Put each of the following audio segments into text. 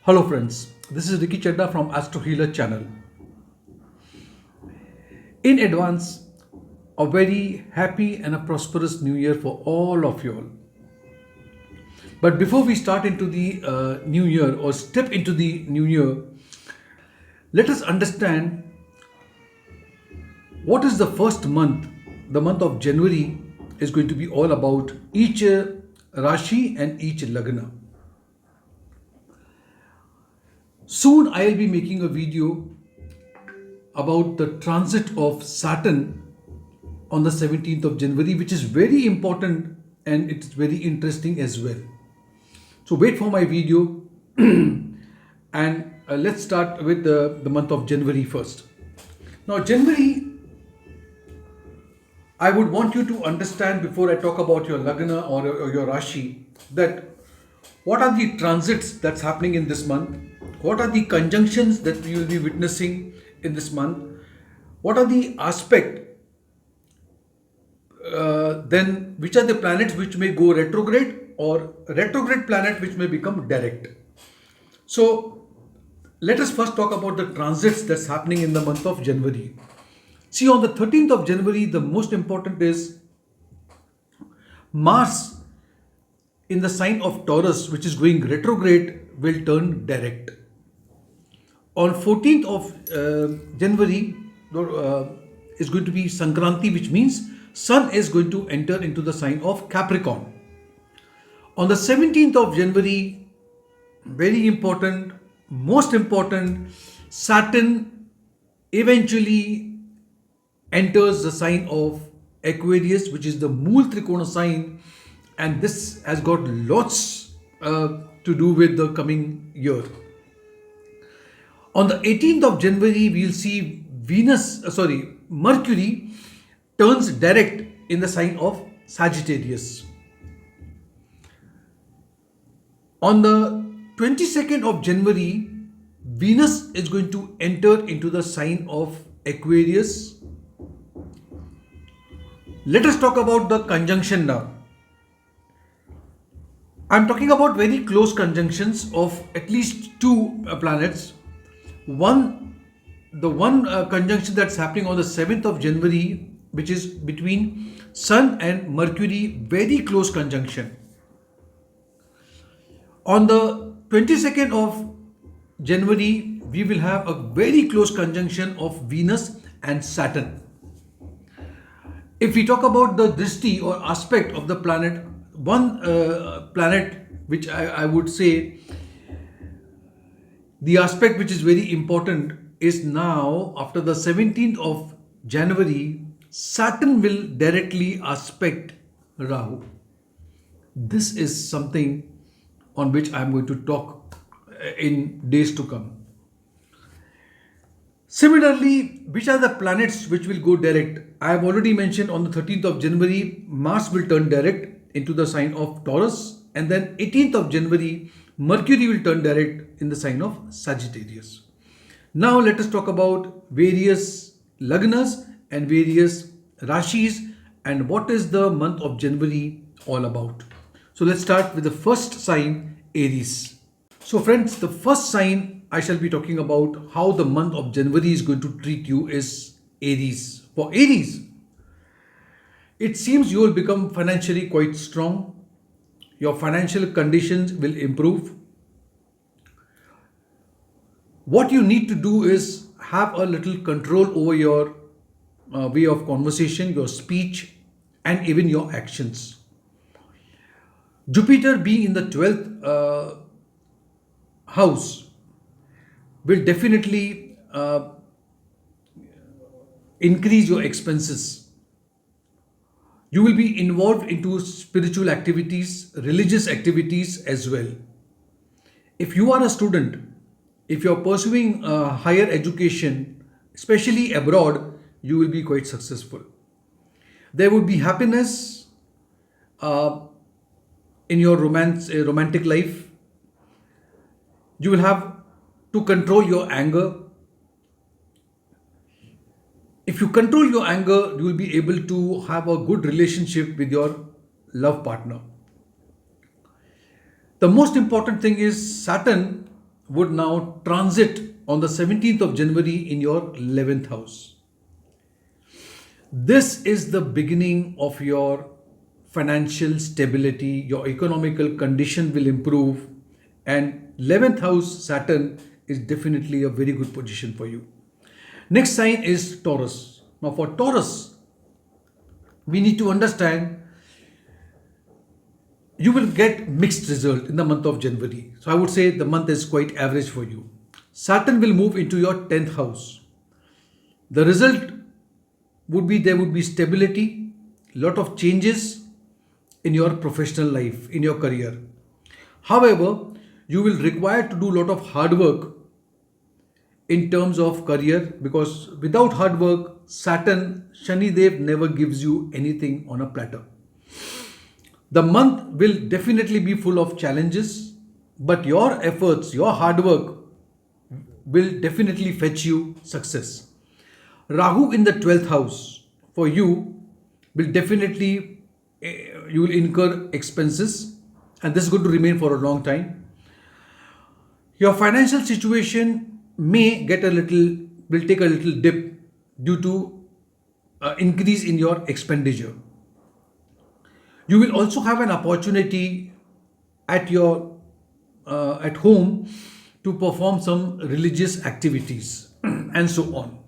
Hello friends, this is Ricky Chadha from Astro Healer channel. In advance, a very happy and a prosperous new year for all of you all. But before we start into the new year or step into the new year, let us understand what is the first month, the month of January is going to be all about each Rashi and each Lagna. Soon I will be making a video about the transit of Saturn on the 17th of January, which is very important and it's very interesting as well. So wait for my video and let's start with the month of January first. Now January, I would want you to understand before I talk about your Lagna or your Rashi that what are the transits that's happening in this month? What are the conjunctions that we will be witnessing in this month? What are the aspect? Then which are the planets which may go retrograde or retrograde planet which may become direct? So let us first talk about the transits that's happening in the month of January. See, on the 13th of January, the most important is Mars in the sign of Taurus, which is going retrograde, will turn direct. On 14th of January is going to be Sankranti, which means Sun is going to enter into the sign of Capricorn. On the 17th of January, very important, most important, Saturn eventually enters the sign of Aquarius, which is the Mool Trikona sign, and this has got lots to do with the coming year. On the 18th of January, we will see Mercury turns direct in the sign of Sagittarius. On the 22nd of January, Venus is going to enter into the sign of Aquarius. Let us talk about the conjunction now. I'm talking about very close conjunctions of at least two planets. The one conjunction that's happening on the 7th of January, which is between Sun and Mercury, very close conjunction. On the 22nd of January, we will have a very close conjunction of Venus and Saturn. If we talk about the drishti or aspect of the planet, one planet which I would say the aspect which is very important is now after the 17th of January, Saturn will directly aspect Rahu. This is something on which I am going to talk in days to come. Similarly, which are the planets which will go direct? I have already mentioned on the 13th of January, Mars will turn direct into the sign of Taurus, and then 18th of January, Mercury will turn direct in the sign of Sagittarius. Now let us talk about various Lagnas and various Rashis and what is the month of January all about. So let's start with the first sign, Aries. So friends, the first sign I shall be talking about how the month of January is going to treat you is Aries. For Aries, it seems you will become financially quite strong. Your financial conditions will improve. What you need to do is have a little control over your way of conversation, your speech, and even your actions. Jupiter being in the 12th house will definitely increase your expenses. You will be involved into spiritual activities, religious activities as well. If you are a student, if you are pursuing higher education, especially abroad, you will be quite successful. There would be happiness in your romantic life. You will have to control your anger. If you control your anger, you will be able to have a good relationship with your love partner. The most important thing is Saturn would now transit on the 17th of January in your 11th house. This is the beginning of your financial stability, your economical condition will improve, and 11th house Saturn is definitely a very good position for you. Next sign is Taurus. Now, for Taurus, we need to understand you will get mixed result in the month of January. So, I would say the month is quite average for you. Saturn will move into your 10th house. The result would be there would be stability, lot of changes in your professional life, in your career. However, you will require to do a lot of hard work in terms of career, because without hard work, Saturn, Shani Dev never gives you anything on a platter. The month will definitely be full of challenges, but your efforts, your hard work will definitely fetch you success. Rahu in the 12th house for you will definitely, you will incur expenses, and this is going to remain for a long time. Your financial situation may get a little, will take a little dip due to increase in your expenditure. You will also have an opportunity at your at home to perform some religious activities and so on.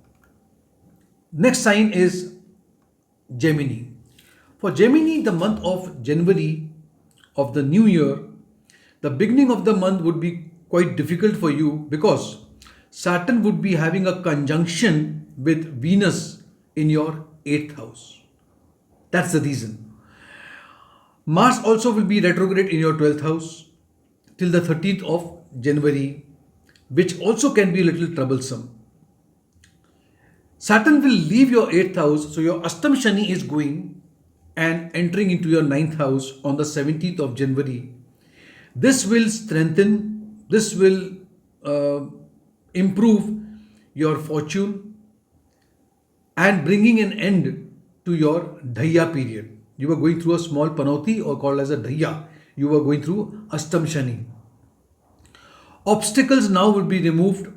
Next sign is Gemini. For Gemini, the month of January of the new year, the beginning of the month would be quite difficult for you because Saturn would be having a conjunction with Venus in your 8th house. That's the reason. Mars also will be retrograde in your 12th house till the 13th of January, which also can be a little troublesome. Saturn will leave your 8th house, so your Astam Shani is going and entering into your 9th house on the 17th of January. This will strengthen, this will improve your fortune and bringing an end to your Dhaya period. You were going through a small panauti or called as a Dhaya. You were going through Astam Shani. Obstacles now will be removed,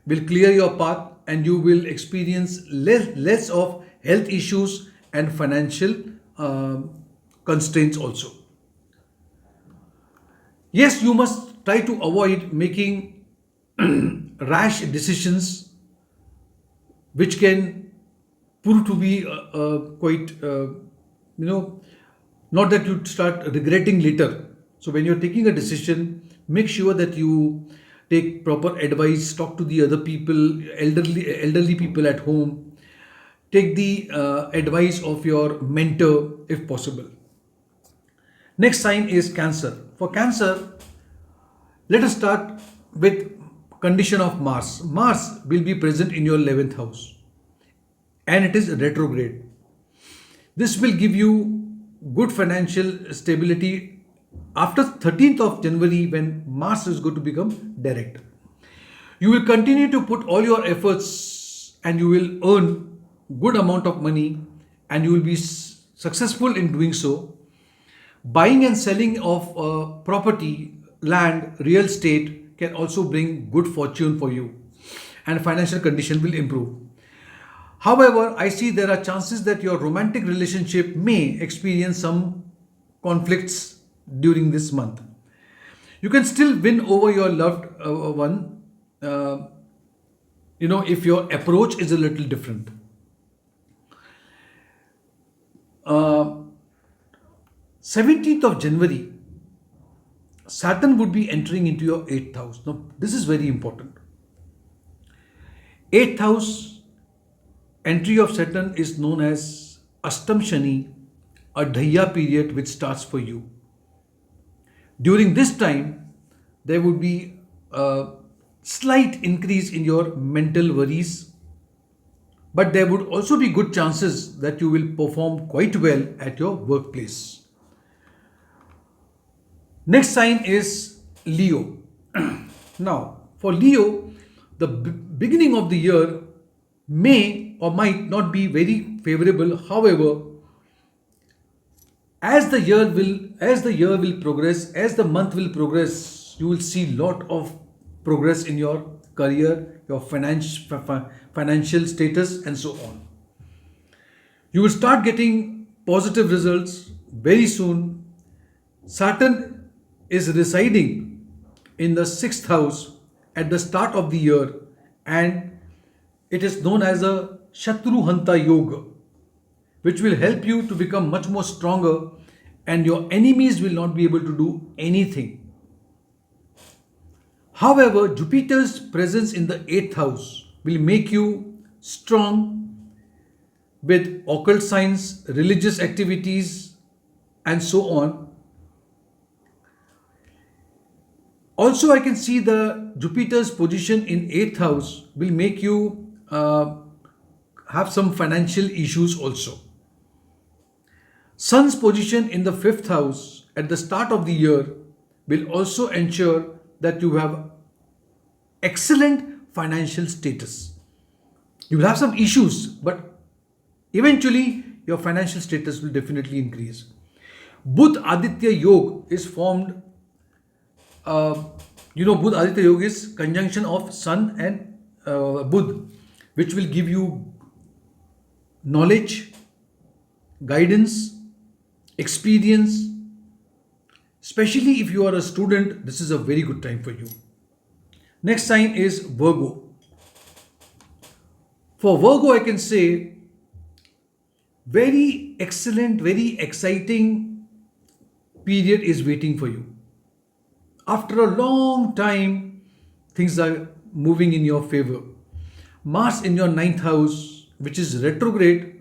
will clear your path, and you will experience less of health issues and financial constraints also. Yes, you must try to avoid making rash decisions which can prove to be quite, not that you start regretting later. So when you're taking a decision, make sure that you take proper advice, talk to the other people, elderly people at home, take the advice of your mentor if possible. Next sign is Cancer. For Cancer, let us start with condition of Mars. Mars will be present in your 11th house and it is retrograde. This will give you good financial stability after 13th of January when Mars is going to become direct. You will continue to put all your efforts and you will earn good amount of money and you will be successful in doing so. Buying and selling of property, land, real estate can also bring good fortune for you and financial condition will improve. However, I see there are chances that your romantic relationship may experience some conflicts during this month. You can still win over your loved one, if your approach is a little different. 17th of January, Saturn would be entering into your 8th house. Now, this is very important. 8th house entry of Saturn is known as Astam Shani, a Dhaya period which starts for you. During this time, there would be a slight increase in your mental worries, but there would also be good chances that you will perform quite well at your workplace. Next sign is Leo. Now, for Leo, the beginning of the year may or might not be very favorable. However, as the year will progress, as the month will progress, you will see lot of progress in your career, your financial status, and so on. You will start getting positive results very soon. Saturn is residing in the sixth house at the start of the year, and it is known as a Shatru Hanta Yoga, which will help you to become much more stronger, and your enemies will not be able to do anything. However, Jupiter's presence in the 8th house will make you strong with occult science, religious activities, and so on. Also, I can see the Jupiter's position in 8th house will make you have some financial issues also. Sun's position in the 5th house at the start of the year will also ensure that you have excellent financial status. You will have some issues, but eventually your financial status will definitely increase. Budh Aditya Yoga is formed. Budh Aditya Yoga is conjunction of Sun and Budh, which will give you knowledge, guidance, experience. Especially if you are a student, this is a very good time for you. Next sign is Virgo. For Virgo, I can say very excellent, very exciting period is waiting for you. After a long time, things are moving in your favor. Mars in your 9th house, which is retrograde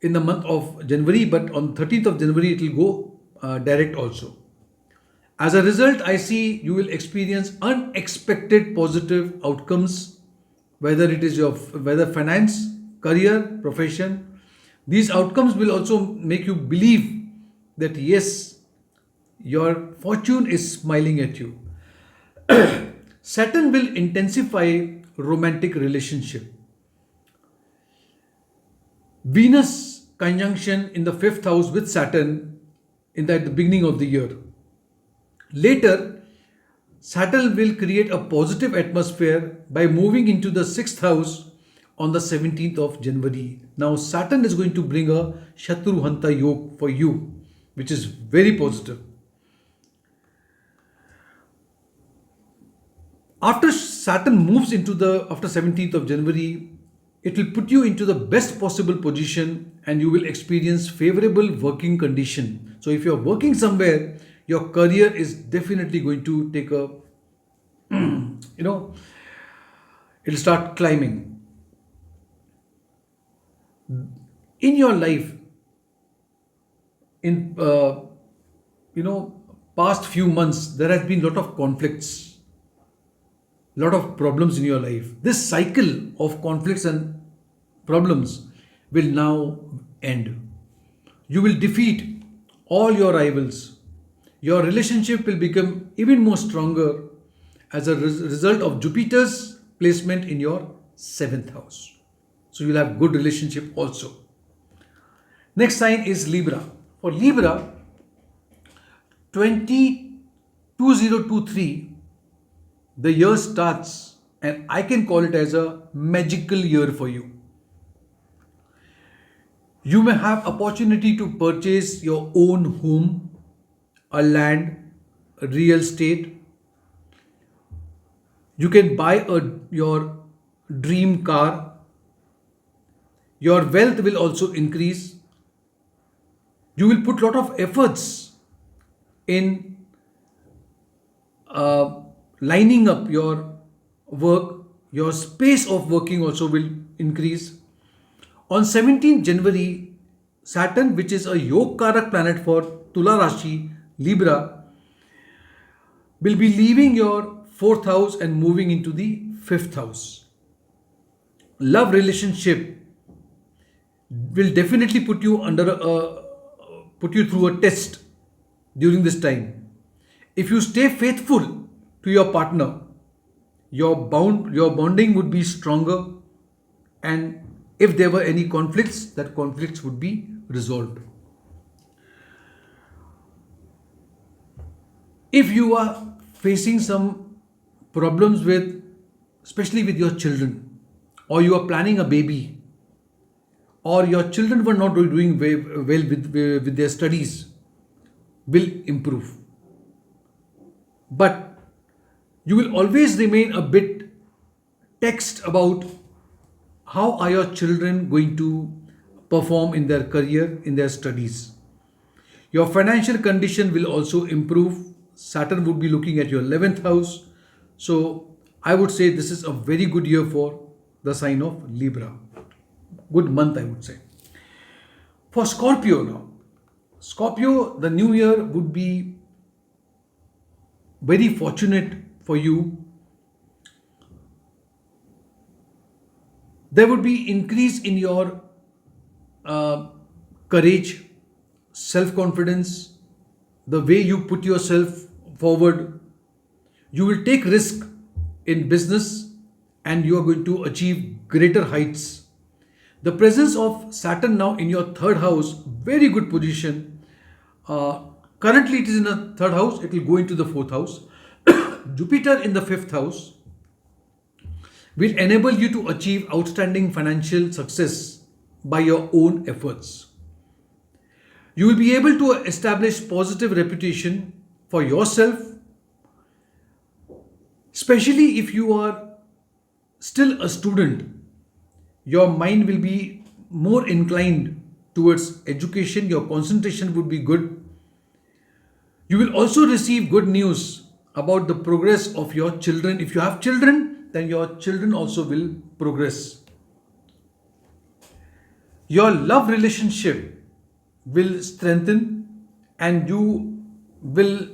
in the month of January, but on 13th of January it will go direct also. As a result, I see you will experience unexpected positive outcomes, whether it is whether finance, career, profession. These outcomes will also make you believe that yes, your fortune is smiling at you. Saturn will intensify romantic relationship. Venus conjunction in the 5th house with Saturn at the beginning of the year. Later, Saturn will create a positive atmosphere by moving into the 6th house on the 17th of January. Now, Saturn is going to bring a Shatru Hanta Yoga for you, which is very positive. After Saturn moves after 17th of January, it will put you into the best possible position and you will experience favorable working condition. So if you're working somewhere, your career is definitely going to take it'll start climbing. In your life, in past few months, there has been a lot of conflicts, lot of problems in your life. This cycle of conflicts and problems will now end. You will defeat all your rivals. Your relationship will become even more stronger as a result of Jupiter's placement in your 7th house. So you'll have good relationship also. Next sign is Libra. For Libra, 2023, the year starts, and I can call it as a magical year for you. You may have opportunity to purchase your own home, a land, a real estate. You can buy your dream car. Your wealth will also increase. You will put a lot of efforts in lining up your work. Your space of working also will increase. On 17th January, Saturn, which is a Yog-Karak planet for Tula Rashi, Libra, will be leaving your 4th house and moving into the 5th house. Love relationship will definitely put you through a test during this time. If you stay faithful to your partner, your bonding would be stronger, and if there were any conflicts, that conflicts would be resolved. If you are facing some problems with, especially with your children, or you are planning a baby, or your children were not doing well with their studies, will improve. But you will always remain a bit text about how are your children going to perform in their career, in their studies. Your financial condition will also improve. Saturn would be looking at your 11th house. So I would say this is a very good year for the sign of Libra. Good month, I would say. For Scorpio now. Scorpio, the new year would be very fortunate for you. There would be increase in your courage, self-confidence, the way you put yourself forward. You will take risk in business and you are going to achieve greater heights. The presence of Saturn now in your third house, very good position. Currently it is in the third house, it will go into the fourth house. Jupiter in the fifth house will enable you to achieve outstanding financial success by your own efforts. You will be able to establish positive reputation for yourself, especially if you are still a student. Your mind will be more inclined towards education, your concentration would be good. You will also receive good news about the progress of your children. If you have children, then your children also will progress. Your love relationship will strengthen and you will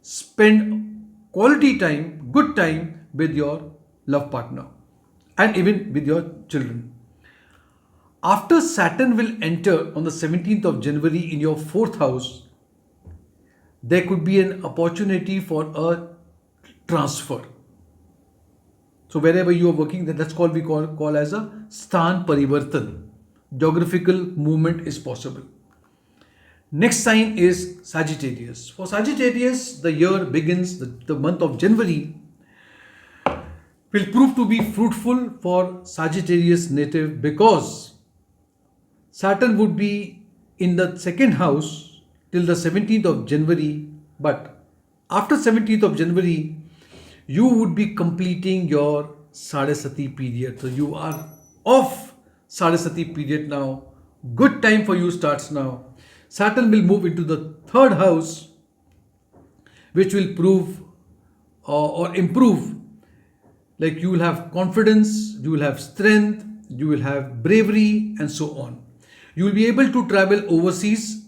spend quality time, good time with your love partner and even with your children. After Saturn will enter on the 17th of January in your fourth house, there could be an opportunity for a transfer. So wherever you are working, that's called, we call as a Sthan Parivartan. Geographical movement is possible. Next sign is Sagittarius. For Sagittarius, the year begins, the month of January will prove to be fruitful for Sagittarius native because Saturn would be in the second house till the 17th of January. But after 17th of January, you would be completing your Sadhasati period. So you are off Sadhasati period now. Good time for you starts now. Saturn will move into the third house, which will prove or improve. Like you will have confidence, you will have strength, you will have bravery and so on. You will be able to travel overseas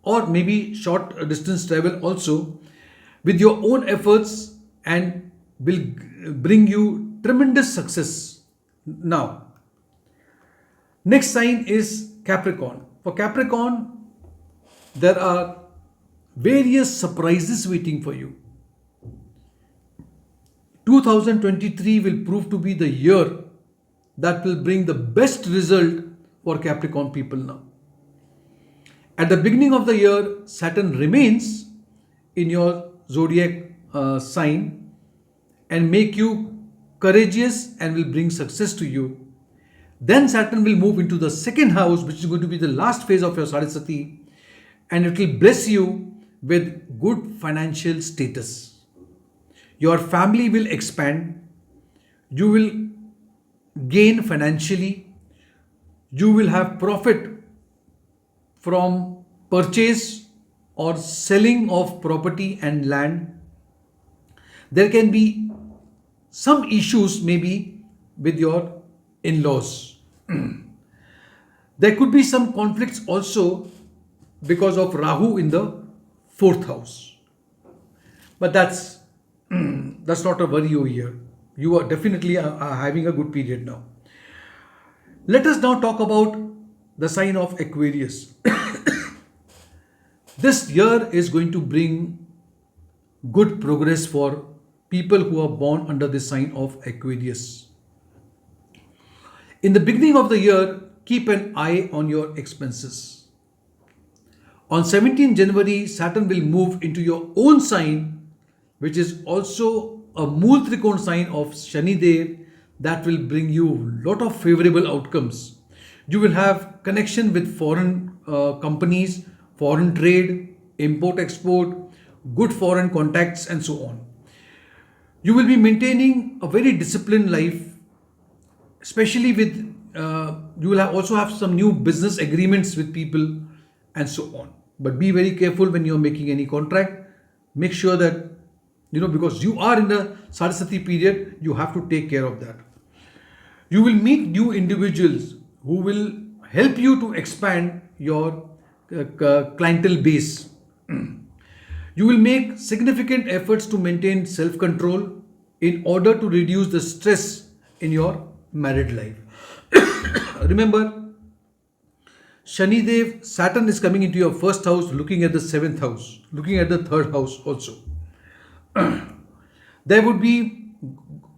or maybe short distance travel also with your own efforts and will bring you tremendous success. Now, next sign is Capricorn. For Capricorn, there are various surprises waiting for you. 2023 will prove to be the year that will bring the best result for Capricorn people now. At the beginning of the year, Saturn remains in your zodiac sign and make you courageous and will bring success to you. Then Saturn will move into the second house, which is going to be the last phase of your Sadhasati, and it will bless you with good financial status. Your family will expand, you will gain financially, you will have profit from purchase or selling of property and land. There can be some issues maybe with your in-laws. There could be some conflicts also because of Rahu in the fourth house. But that's not a worry over here. You are definitely having a good period now. Let us now talk about the sign of Aquarius. This year is going to bring good progress for people who are born under the sign of Aquarius. In the beginning of the year, keep an eye on your expenses. On 17th January, Saturn will move into your own sign, which is also a Mool Trikon sign of Shani Dev that will bring you lot of favorable outcomes. You will have connection with foreign companies, foreign trade, import export, good foreign contacts, and so on. You will be maintaining a very disciplined life, especially with you will also have some new business agreements with people and so on. But be very careful when you're making any contract. Make sure that, because you are in the Saraswati period, you have to take care of that. You will meet new individuals who will help you to expand your clientele base. You will make significant efforts to maintain self-control in order to reduce the stress in your married life. Remember, Shani Dev, Saturn is coming into your first house, looking at the seventh house, looking at the third house also. There would be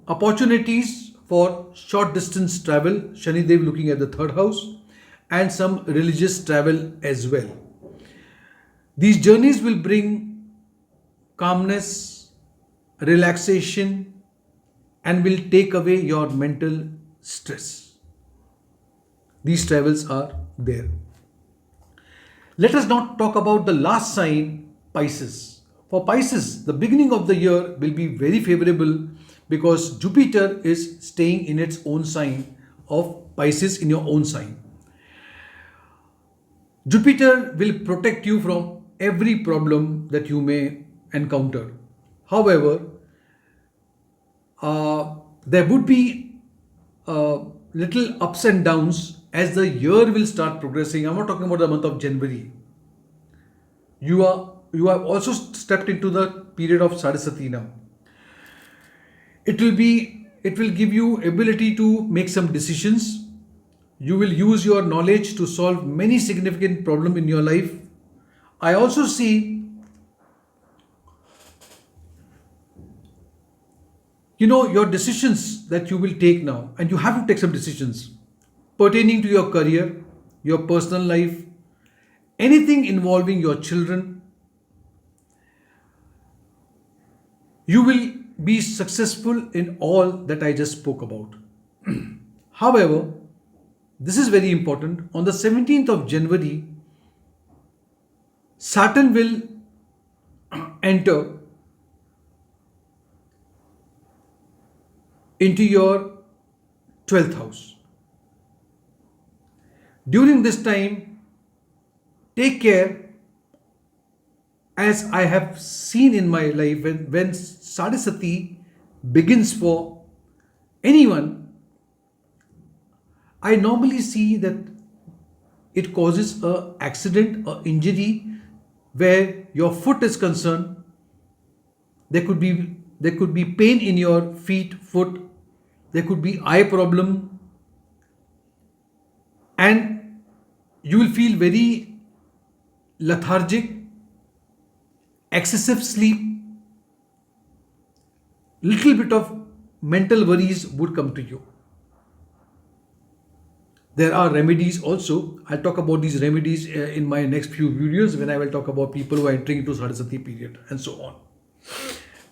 opportunities for short distance travel, Shani Dev looking at the third house, and some religious travel as well. These journeys will bring calmness, relaxation, and will take away your mental stress. These travels are there. Let us now talk about the last sign, Pisces. For Pisces, the beginning of the year will be very favorable because Jupiter is staying in its own sign of Pisces, in your own sign. Jupiter will protect you from every problem that you may encounter. However, there would be little ups and downs as the year will start progressing. I'm not talking about the month of January. You have also stepped into the period of Saraswati now. It will give you ability to make some decisions. You will use your knowledge to solve many significant problems in your life. I also see, your decisions that you will take now, and you have to take some decisions pertaining to your career, your personal life, anything involving your children. You will be successful in all that I just spoke about. However, this is very important. On the 17th of January, Saturn will enter into your 12th house. During this time, take care, as I have seen in my life, when Saraswati begins for anyone, I normally see that it causes an accident or injury where your foot is concerned. There could be pain in your feet, foot. There could be eye problem, and you will feel very lethargic, excessive sleep, little bit of mental worries would come to you. There are remedies also. I'll talk about these remedies in my next few videos when I will talk about people who are entering into Saraswati period and so on.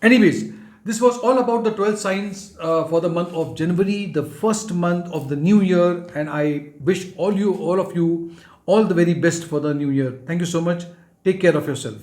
Anyways, this was all about the 12 signs for the month of January, the first month of the new year, and I wish all of you all the very best for the new year. Thank you so much. Take care of yourself.